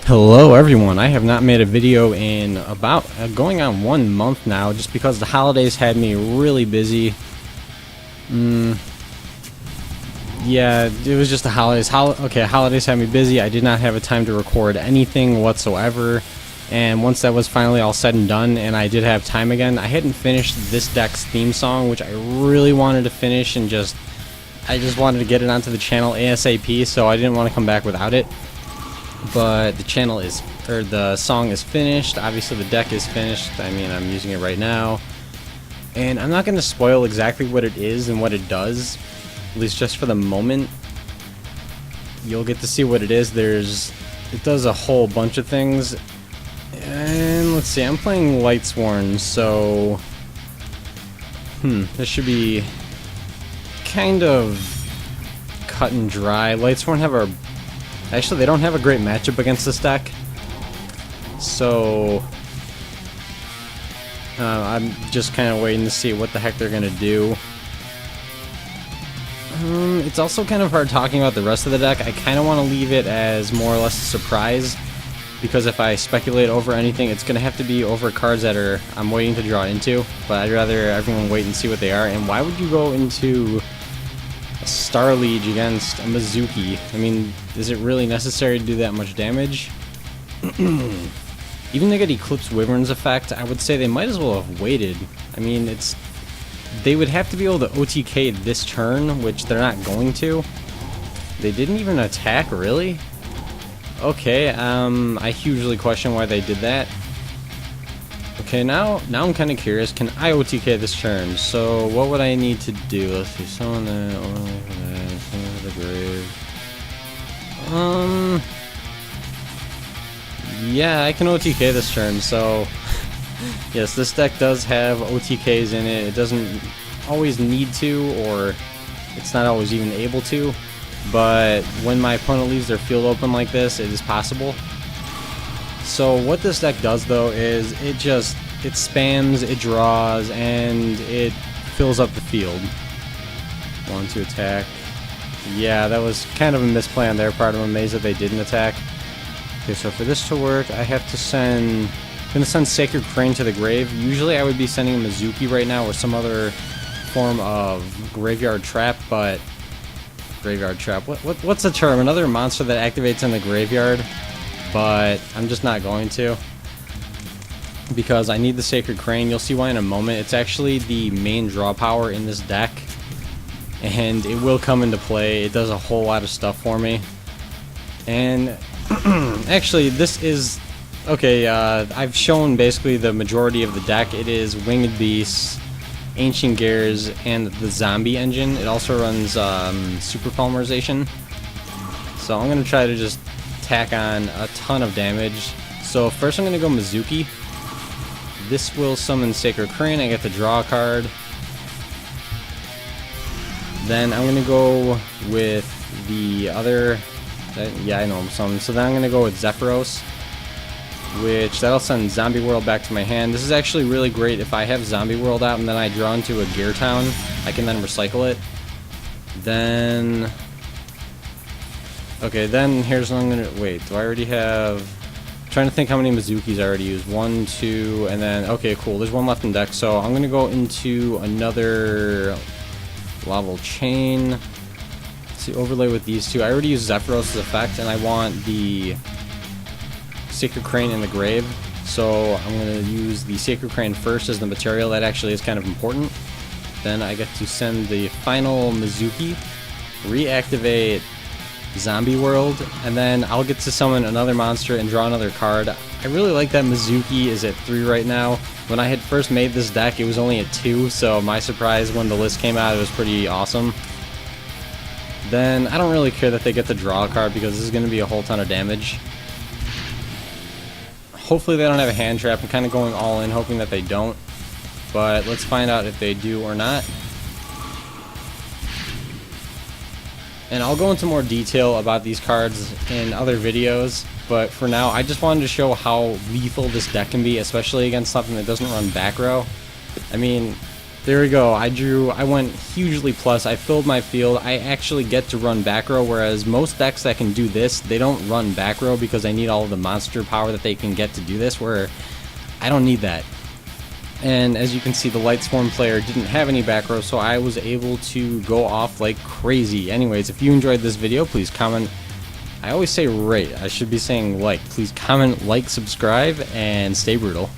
Hello everyone, I have not made a video in about going on 1 month now just because the holidays had me really busy. Yeah, it was just the holidays. Holidays had me busy. I did not have a time to record anything whatsoever. And once that was finally all said and done and I did have time again, I hadn't finished this deck's theme song, which I really wanted to finish and I just wanted to get it onto the channel ASAP, so I didn't want to come back without it. But the song is finished. Obviously the deck is finished. I mean, I'm using it right now. And I'm not going to spoil exactly what it is and what it does, at least just for the moment. You'll get to see what it is. It does a whole bunch of things. And let's see, I'm playing Light Swarn, so this should be kind of cut and dry. Light Swarn actually, they don't have a great matchup against this deck, so I'm just kind of waiting to see what the heck they're gonna do. It's also kind of hard talking about the rest of the deck. I kind of want to leave it as more or less a surprise, because if I speculate over anything, it's gonna have to be over cards that I'm waiting to draw into. But I'd rather everyone wait and see what they are. And why would you go into a Star Liege against a Mizuki? I mean, is it really necessary to do that much damage? Even they get Eclipse Wyvern's effect, I would say they might as well have waited. I mean, they would have to be able to OTK this turn, which they're not going to. They didn't even attack, really? Okay, I hugely question why they did that. Okay, now I'm kind of curious. Can I OTK this turn? So what would I need to do? Let's see. Summon the grave. Yeah, I can OTK this turn. So yes, this deck does have OTKs in it. It doesn't always need to, or it's not always even able to. But when my opponent leaves their field open like this, it is possible. So what this deck does, though, is it spams, it draws, and it fills up the field. 1 to attack. Yeah, that was kind of a misplay on their part. I'm amazed that they didn't attack. Okay, so for this to work, I have to I'm gonna send Sacred Crane to the grave. Usually I would be sending a Mizuki right now or some other form of graveyard trap, but graveyard trap. What's the term? Another monster that activates in the graveyard, but I'm just not going to, because I need the Sacred Crane. You'll see why in a moment. It's actually the main draw power in this deck, and it will come into play. It does a whole lot of stuff for me. And actually, this is okay. I've shown basically the majority of the deck. It is Winged Beasts, Ancient Gears, and the Zombie engine. It also runs Super Polymerization. So I'm going to try to just tack on a ton of damage. So first I'm going to go Mizuki. This will summon Sacred Crane. I get to draw a card. Then I'm going to go with the other... yeah, I know I'm summoned. So then I'm going to go with Zephyros, which that'll send Zombie World back to my hand. This is actually really great if I have Zombie World out and then I draw into a Gear Town. I can then recycle it. Then... okay, then here's what I'm gonna... wait, do I already have... I'm trying to think how many Mizukis I already used. 1, 2, and then... okay, cool, there's one left in deck, so I'm gonna go into another Laval Chain. Let's see, overlay with these two. I already used Zephyros' effect, and I want the Sacred Crane in the grave, so I'm going to use the Sacred Crane first as the material. That actually is kind of important. Then I get to send the final Mizuki, reactivate Zombie World, and then I'll get to summon another monster and draw another card. I really like that Mizuki is at 3 right now. When I had first made this deck, it was only at 2, so my surprise when the list came out, it was pretty awesome. Then I don't really care that they get to draw a card, because this is going to be a whole ton of damage. Hopefully they don't have a hand trap. I'm kind of going all in, hoping that they don't. But let's find out if they do or not. And I'll go into more detail about these cards in other videos. But for now, I just wanted to show how lethal this deck can be, especially against something that doesn't run back row. I mean, There we go. I went hugely plus. I filled my field. I actually get to run back row, whereas most decks that can do this, they don't run back row because I need all of the monster power that they can get to do this, where I don't need that. And as you can see, the Light Swarm player didn't have any back row, so I was able to go off like crazy. Anyways, if you enjoyed this video, please comment. I always say rate. I should be saying like. Please comment, like, subscribe, and stay brutal.